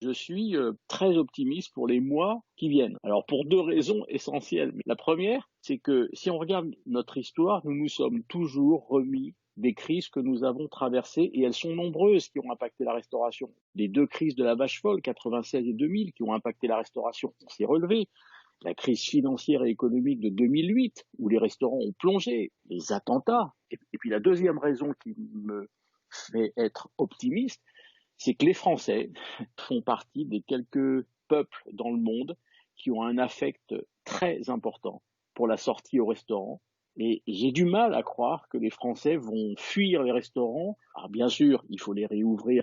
Je suis très optimiste pour les mois qui viennent. Alors pour 2 raisons essentielles. La première, c'est que si on regarde notre histoire, nous nous sommes toujours remis des crises que nous avons traversées, et elles sont nombreuses qui ont impacté la restauration. Les 2 crises de la vache folle, 96 et 2000, qui ont impacté la restauration. On s'est relevé. La crise financière et économique de 2008, où les restaurants ont plongé, les attentats. Et puis la deuxième raison qui me fait être optimiste, c'est que les Français font partie des quelques peuples dans le monde qui ont un affect très important pour la sortie au restaurant. Et j'ai du mal à croire que les Français vont fuir les restaurants. Alors bien sûr, il faut les réouvrir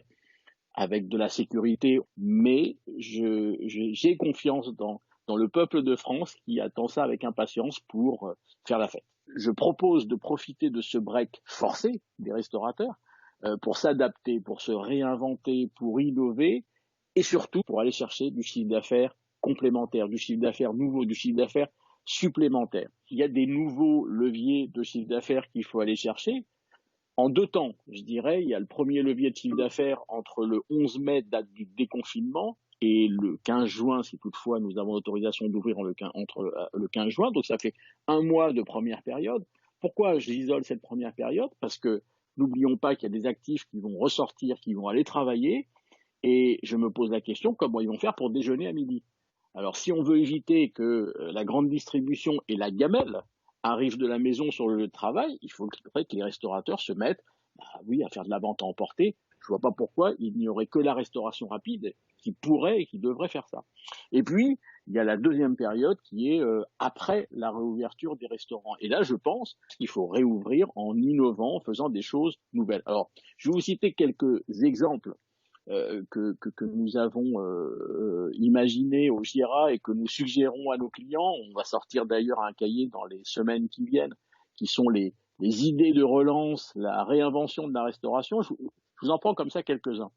avec de la sécurité, mais j'ai confiance dans le peuple de France qui attend ça avec impatience pour faire la fête. Je propose de profiter de ce break forcé des restaurateurs pour s'adapter, pour se réinventer, pour innover, et surtout pour aller chercher du chiffre d'affaires complémentaire, du chiffre d'affaires nouveau, du chiffre d'affaires supplémentaire. Il y a des nouveaux leviers de chiffre d'affaires qu'il faut aller chercher. En 2 temps, je dirais, il y a le premier levier de chiffre d'affaires entre le 11 mai, date du déconfinement, et le 15 juin, si toutefois nous avons l'autorisation d'ouvrir entre le 15 juin. Donc ça fait 1 mois de première période. Pourquoi j'isole cette première période? Parce que n'oublions pas qu'il y a des actifs qui vont ressortir, qui vont aller travailler, et je me pose la question, comment ils vont faire pour déjeuner à midi? Alors si on veut éviter que la grande distribution et la gamelle arrivent de la maison sur le lieu de travail, il faudrait que les restaurateurs se mettent, oui, à faire de la vente à emporter. Je vois pas pourquoi il n'y aurait que la restauration rapide qui pourrait et qui devrait faire ça. Et puis, il y a la deuxième période qui est après la réouverture des restaurants. Et là, je pense qu'il faut réouvrir en innovant, en faisant des choses nouvelles. Alors, je vais vous citer quelques exemples que nous avons imaginé au GIRA et que nous suggérons à nos clients. On va sortir d'ailleurs un cahier dans les semaines qui viennent, qui sont les idées de relance, la réinvention de la restauration. Je vous en prends comme ça quelques-uns.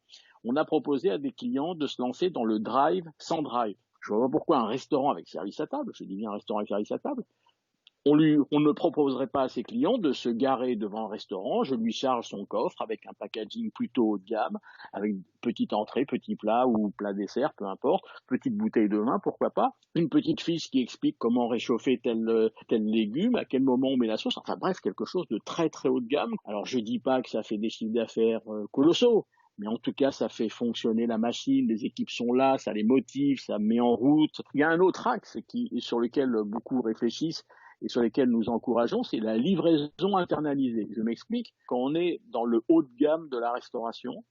On a proposé à des clients de se lancer dans le drive sans drive. Je vois pas pourquoi un restaurant avec service à table, je dis bien un restaurant avec service à table, on ne proposerait pas à ses clients de se garer devant un restaurant, je lui charge son coffre avec un packaging plutôt haut de gamme, avec petite entrée, petit plat ou plat dessert, peu importe, petite bouteille de vin, pourquoi pas, une petite fiche qui explique comment réchauffer tel légume, à quel moment on met la sauce, enfin bref, quelque chose de très très haut de gamme. Alors je dis pas que ça fait des chiffres d'affaires colossaux, mais en tout cas, ça fait fonctionner la machine, les équipes sont là, ça les motive, ça met en route. Il y a un autre axe sur lequel beaucoup réfléchissent, et sur lesquels nous encourageons, c'est la livraison internalisée. Je m'explique, quand on est dans le haut de gamme de la restauration,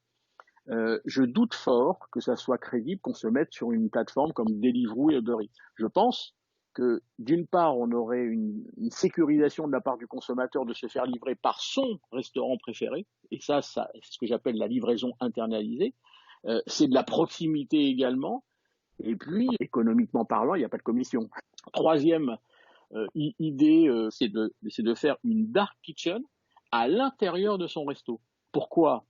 je doute fort que ça soit crédible qu'on se mette sur une plateforme comme Deliveroo et Uber Eats. Je pense que d'une part, on aurait une sécurisation de la part du consommateur de se faire livrer par son restaurant préféré, et ça c'est ce que j'appelle la livraison internalisée. C'est de la proximité également, et puis économiquement parlant, il n'y a pas de commission. Troisième idée, c'est de faire une dark kitchen à l'intérieur de son resto. Pourquoi?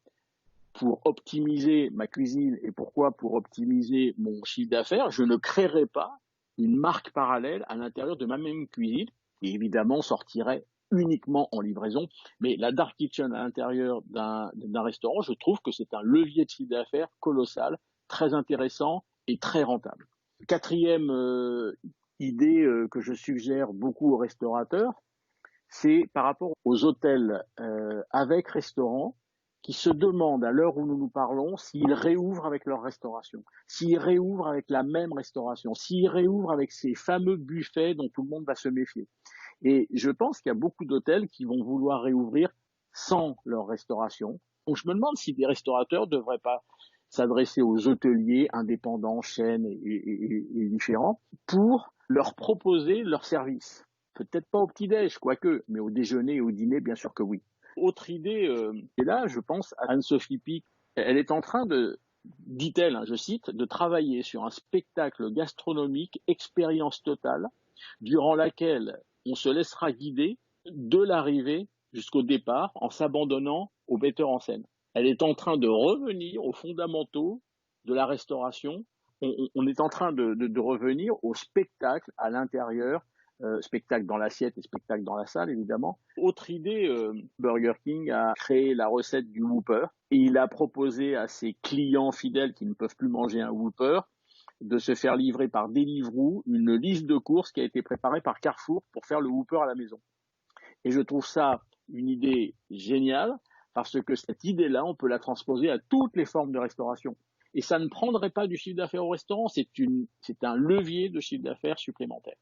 Pour optimiser ma cuisine et pourquoi? Pour optimiser mon chiffre d'affaires, je ne créerai pas une marque parallèle à l'intérieur de ma même cuisine, qui évidemment sortirait uniquement en livraison. Mais la dark kitchen à l'intérieur d'un restaurant, je trouve que c'est un levier de chiffre d'affaires colossal, très intéressant et très rentable. Quatrième idée que je suggère beaucoup aux restaurateurs, c'est par rapport aux hôtels avec restaurant qui se demandent à l'heure où nous nous parlons s'ils réouvrent avec leur restauration, s'ils réouvrent avec la même restauration, s'ils réouvrent avec ces fameux buffets dont tout le monde va se méfier. Et je pense qu'il y a beaucoup d'hôtels qui vont vouloir réouvrir sans leur restauration. Donc je me demande si des restaurateurs ne devraient pas s'adresser aux hôteliers indépendants, chaînes et différents, pour leur proposer leur service. Peut-être pas au petit-déj, quoique, mais au déjeuner et au dîner, bien sûr que oui. Autre idée, et là, je pense à Anne-Sophie Pic. Elle est en train de, dit-elle, je cite, de travailler sur un spectacle gastronomique, expérience totale, durant laquelle on se laissera guider de l'arrivée jusqu'au départ en s'abandonnant au metteur en scène. Elle est en train de revenir aux fondamentaux de la restauration. On est en train de revenir au spectacle à l'intérieur spectacle dans l'assiette et spectacle dans la salle, évidemment. Autre idée, Burger King a créé la recette du Whopper et il a proposé à ses clients fidèles qui ne peuvent plus manger un Whopper de se faire livrer par Deliveroo une liste de courses qui a été préparée par Carrefour pour faire le Whopper à la maison. Et je trouve ça une idée géniale parce que cette idée-là, on peut la transposer à toutes les formes de restauration. Et ça ne prendrait pas du chiffre d'affaires au restaurant, c'est un levier de chiffre d'affaires supplémentaire.